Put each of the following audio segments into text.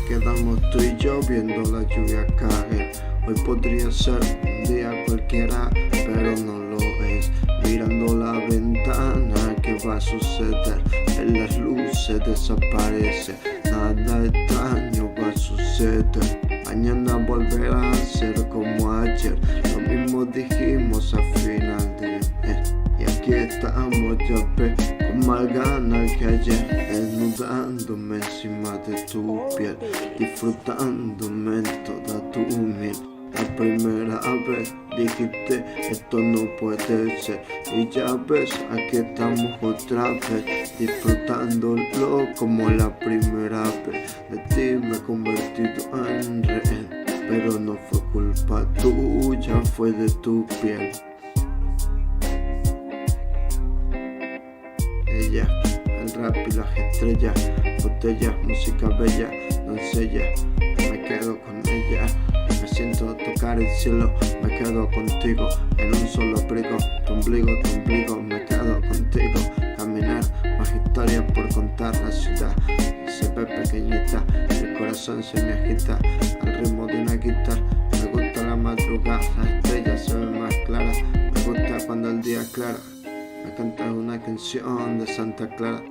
quedamos tú y yo viendo la lluvia caer. Hoy podría ser un día cualquiera, pero no lo es. Mirando la ventana, ¿qué va a suceder? En las luces desaparece, nada extraño va a suceder. Mañana volverá a ser como ayer, lo mismo dijimos al final del mes. Y aquí estamos, ya ves, con más ganas que ayer, desnudándome encima de tu piel, disfrutándome en toda tu miel. La primera vez dijiste esto no puede ser, y ya ves, aquí estamos otra vez, disfrutándolo como la primera vez. De ti me he convertido en rehén, pero no fue culpa tuya, fue de tu piel. Ella, el rap y las estrellas, botellas, música bella, doncella, me quedo con ella. Me siento tocar el cielo, me quedo contigo en un solo abrigo, tu ombligo, me quedo contigo. Caminar, más historias por contar, la ciudad se ve pequeñita, el corazón se me agita al ritmo de una guitarra. Me gusta la madrugada, las estrellas se ven más claras, me gusta cuando el día es claro. Me cantas una canción de Santa Clara,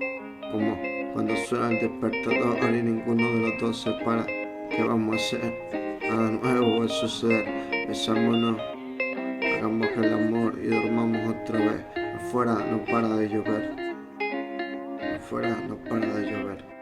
como cuando suena el despertador y ninguno de los dos se para. ¿Qué vamos a hacer? Nada nuevo va a suceder. Besámonos, hagamos el amor y dormamos otra vez. Afuera no para de llover, afuera no para de llover.